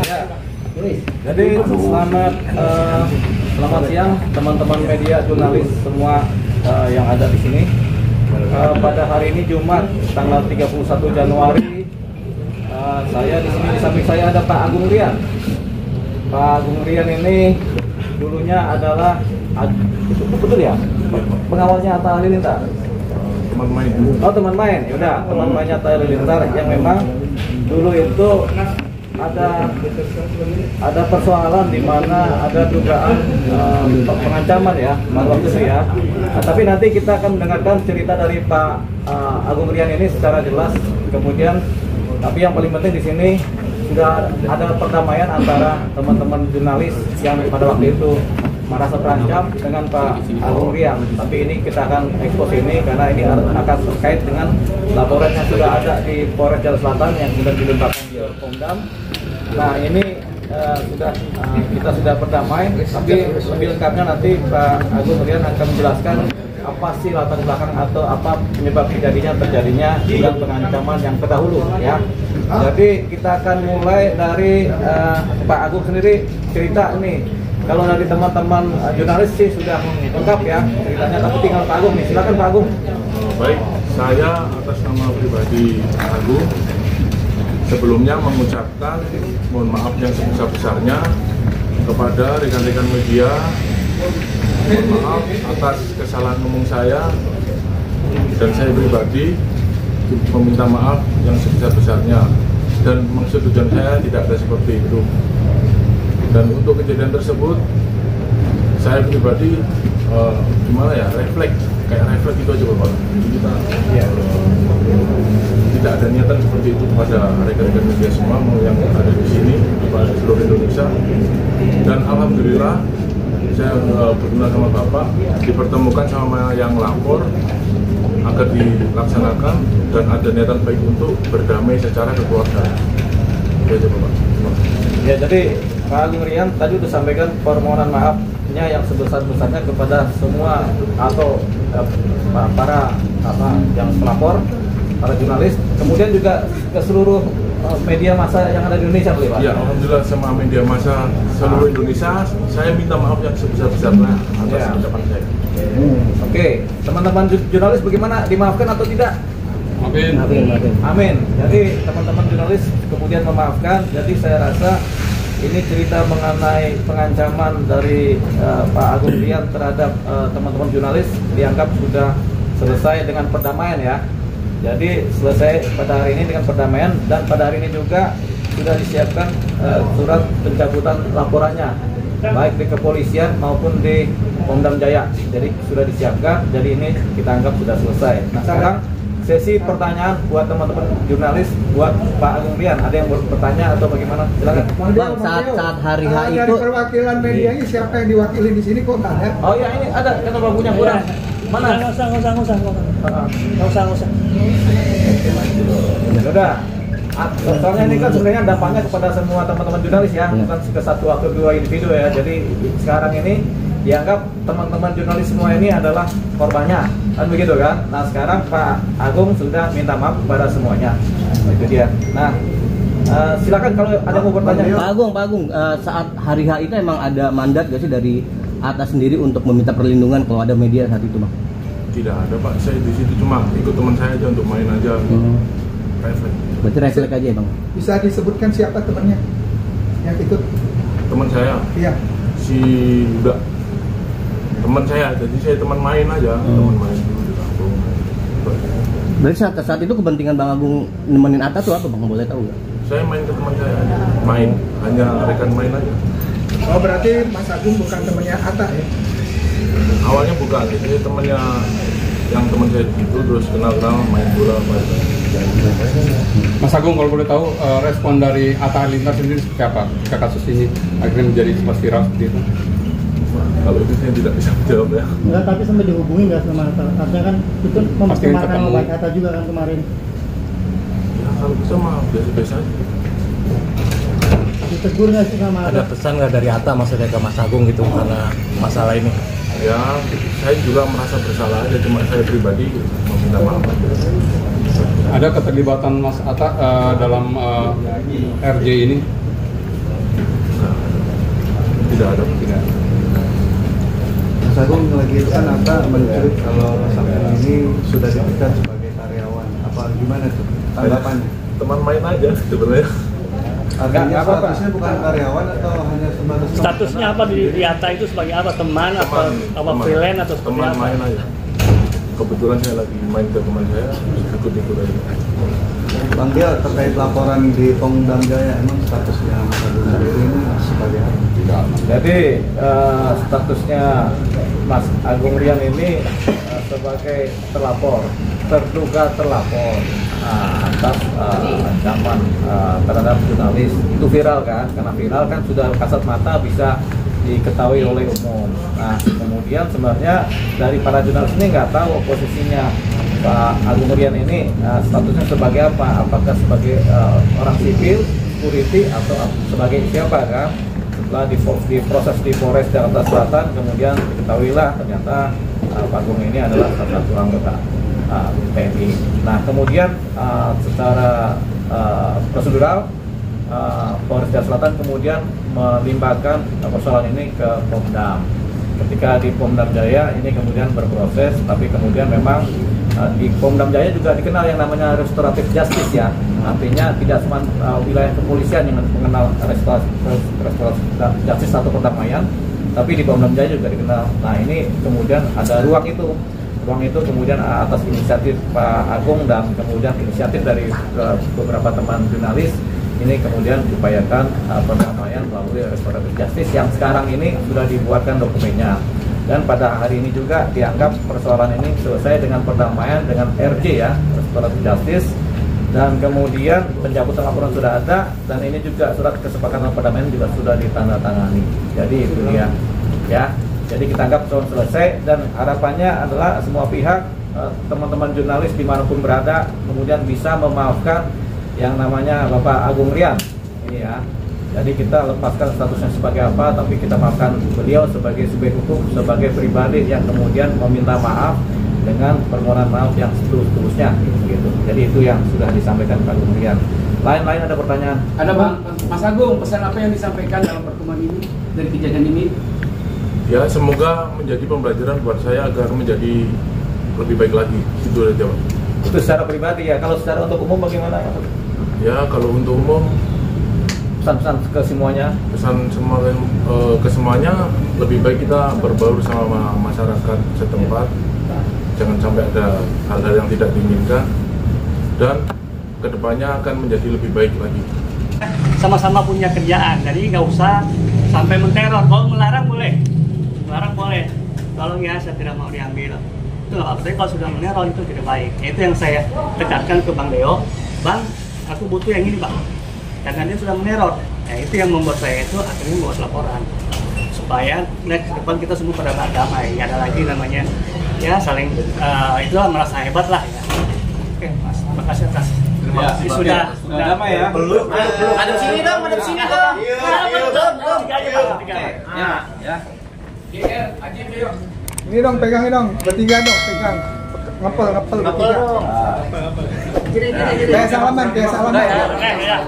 Ya. Jadi selamat siang teman-teman media, jurnalis semua yang ada di sini. Pada hari ini Jumat tanggal 31 Januari, saya di sini, di samping saya ada Pak Agung Rian. Pak Agung Rian ini dulunya adalah itu betul ya, pengawalnya Atta Halilintar. Teman main. Oh, teman main. Yaudah, teman mainnya Atta Halilintar yang memang dulu itu ada persoalan di mana ada dugaan pengancaman ya, pada waktu itu ya. Tapi nanti kita akan mendengarkan cerita dari Pak Agung Rian ini secara jelas. Kemudian, tapi yang paling penting di sini sudah ada perdamaian antara teman-teman jurnalis yang pada waktu itu merasa terancam dengan Pak Agung Rian. Tapi ini kita akan ekspos ini karena ini akan terkait dengan laporan yang sudah ada di Polres Jakarta Selatan yang sudah dilimpahkan di Pomdam. Nah ini kita sudah berdamai, tapi lebih lengkapnya nanti Pak Agung Rian akan menjelaskan apa sih latar belakang atau apa penyebab terjadinya dugaan pengancaman yang terdahulu ya. Jadi kita akan mulai dari Pak Agung sendiri cerita nih. Kalau dari teman-teman jurnalis sih sudah lengkap ya ceritanya, tapi tinggal Pak Agung nih. Silakan Pak Agung. Baik, saya atas nama pribadi Agung sebelumnya mengucapkan mohon maaf yang sebesar-besarnya kepada rekan-rekan media. Mohon maaf atas kesalahan ngomong saya, dan saya pribadi meminta maaf yang sebesar-besarnya, dan maksud tujuan saya tidak ada seperti itu. Dan untuk kejadian tersebut saya pribadi gimana ya, refleks itu aja Bapak. Kita tidak ada niatan seperti itu kepada rekan-rekan media semua yang ada di sini kepada seluruh Indonesia. Dan alhamdulillah saya berguna sama Bapak, dipertemukan sama yang lapor agar dilaksanakan dan ada niatan baik untuk berdamai secara kekeluargaan. Itu aja Bapak. Ya, jadi Pak Agung Rian tadi sudah sampaikan permohonan maafnya yang sebesar-besarnya kepada semua atau para yang pelapor, para jurnalis, kemudian juga ke seluruh media massa yang ada di Indonesia, Pak. Ya, alhamdulillah sama media massa seluruh Indonesia, saya minta maaf yang sebesar-besarnya atas ucapan saya. Oke, teman-teman jurnalis bagaimana, dimaafkan atau tidak? Amin. Amin. Jadi teman-teman jurnalis kemudian memaafkan. Jadi saya rasa ini cerita mengenai pengancaman dari Pak Agung Rian terhadap teman-teman jurnalis dianggap sudah selesai dengan perdamaian ya. Jadi selesai pada hari ini dengan perdamaian, dan pada hari ini juga sudah disiapkan surat pencabutan laporannya baik di kepolisian maupun di Pomdam Jaya. Jadi sudah disiapkan. Jadi ini kita anggap sudah selesai. Nah sekarang sesi pertanyaan buat teman-teman jurnalis, buat Pak Agung Rian. Ada yang bertanya atau bagaimana? Silakan. Bang, saat hari H itu dari perwakilan medianya siapa yang diwakili di sini kok nggak ada? Oh ya, ini ada kan babunya kurang. Mana? Nggak usah. Sudah. Soalnya ini kan sebenarnya dampaknya kepada semua teman-teman jurnalis ya, bukan ke satu atau dua individu ya. Jadi sekarang ini dianggap teman-teman jurnalis semua ini adalah korbannya, kan begitu kan? Nah sekarang Pak Agung sudah minta maaf kepada semuanya, itu dia. Nah silakan kalau ada yang mau bertanya. Pak Agung, saat hari H itu emang ada mandat gak sih dari atas sendiri untuk meminta perlindungan kalau ada media saat itu, Bang? Tidak ada Pak, saya di situ cuma ikut teman saya aja untuk main aja. Refleks. Berarti refleks aja ya Bang? Bisa disebutkan siapa temannya yang ikut? Teman saya, Iya. si Uda, teman saya, jadi saya teman main aja, teman main dulu di kampung. Berarti saat itu kepentingan Bang Agung nemenin Atta tuh apa Bang, boleh tahu nggak? Saya main ke teman saya aja, main, hanya rekan main aja. Oh berarti Mas Agung bukan temannya Atta ya? Awalnya bukan, jadi temannya yang teman saya itu terus kenal-kenal main bola apa itu. Mas Agung, kalau boleh tahu respon dari Atta Halilintar sendiri seperti apa ketika kasus ini akhirnya menjadi sempat viral seperti itu? Kalau itu saya tidak bisa menjawab ya. Enggak, tapi sampai dihubungi nggak sama Atta? Artinya kan itu mempertimbangkan obat Atta juga kan kemarin. Ya kalau bisa mah biasa-biasa aja. Ditegur nggak sih sama Atta? Ada pesan nggak dari Atta maksudnya ke Mas Agung gitu karena masalah ini? Ya, saya juga merasa bersalah aja, cuma saya pribadi meminta maaf. Ada keterlibatan Mas Atta dalam RJ ini? Enggak, tidak ada. Mas Agung lagi itu kan Atta mencuit kalau Mas Agung ini sudah dipecat sebagai karyawan. Apa gimana tuh tanggapannya? Teman main aja sebenarnya. Artinya statusnya bukan karyawan atau hanya sebatas Statusnya apa di Atta itu sebagai apa? Teman apa freelance atau seperti teman apa? main aja. Kebetulan saya lagi main ke teman saya, ikut aja. Bang Dia terkait laporan di Pongdam Jaya, emang statusnya Mas Agung sendiri ini sebagai apa? Jadi statusnya Mas Agung Rian ini sebagai terduga terlapor atas ancaman terhadap jurnalis. Itu viral kan? Karena viral kan sudah kasat mata bisa diketahui oleh umum. Nah, kemudian sebenarnya dari para jurnalis ini nggak tahu posisinya Pak Agung Rian ini statusnya sebagai apa? Apakah sebagai orang sipil, security, atau sebagai siapa kan? Setelah diproses di Polres Jakarta Selatan, kemudian diketahuilah ternyata Pak Agung ini adalah salah satu anggota TNI. Nah, kemudian secara prosedural Polres Jakarta Selatan kemudian melimpahkan persoalan ini ke Pomdam. Ketika di Pomdam Jaya ini kemudian berproses, tapi kemudian memang di Pomdam Jaya juga dikenal yang namanya restoratif justice ya. Artinya tidak cuma wilayah kepolisian yang mengenal restoratif justice atau perdamaian, tapi di Pomdam Jaya juga dikenal. Nah, ini kemudian ada ruang itu kemudian atas inisiatif Pak Agung dan kemudian inisiatif dari beberapa teman jurnalis ini kemudian diupayakan perdamaian melalui restoratif justice yang sekarang ini sudah dibuatkan dokumennya, dan pada hari ini juga dianggap persoalan ini selesai dengan perdamaian dengan RJ ya, restoratif justice, dan kemudian pencabutan laporan sudah ada, dan ini juga surat kesepakatan perdamaian juga sudah ditandatangani. Jadi itu dia ya. Jadi kita anggap selesai, dan harapannya adalah semua pihak, teman-teman jurnalis dimanapun berada, kemudian bisa memaafkan yang namanya Bapak Agung Rian ini ya. Jadi kita lepaskan statusnya sebagai apa, tapi kita maafkan beliau sebagai subjek hukum, sebagai pribadi yang kemudian meminta maaf dengan permohonan maaf yang setulus-tulusnya gitu. Jadi itu yang sudah disampaikan Pak Agung Rian. Lain-lain ada pertanyaan? Ada Bang, Mas Agung, pesan apa yang disampaikan dalam pertemuan ini dari kejadian ini? Ya, semoga menjadi pembelajaran buat saya agar menjadi lebih baik lagi. Itu aja, Pak. Itu secara pribadi ya. Kalau secara untuk umum bagaimana? Ya, kalau untuk umum pesan-pesan ke semuanya. Ke semuanya lebih baik kita berbaur sama masyarakat setempat. Jangan sampai ada hal-hal yang tidak diinginkan, dan kedepannya akan menjadi lebih baik lagi. Sama-sama punya kerjaan, jadi nggak usah sampai menteror. Kalau melarang boleh, kalau ya saya tidak mau diambil itu nggak apa-apa. Tapi kalau sudah meneror itu tidak baik. Itu yang saya tekankan ke Bang Deo. Bang, aku butuh yang ini Bang, karena dia sudah meneror. Nah, itu yang membuat saya itu akhirnya membuat laporan supaya next depan kita semua pada berdamai. Nggak ada lagi namanya ya saling itulah merasa hebat lah ya. Oke Mas, terima kasih atas sudah damai ya. Belum. Ada sini dong. Ini dong, pegangin dong, bertiga dong, pegang. Ngepel bertiga. Kayak salaman. Ya.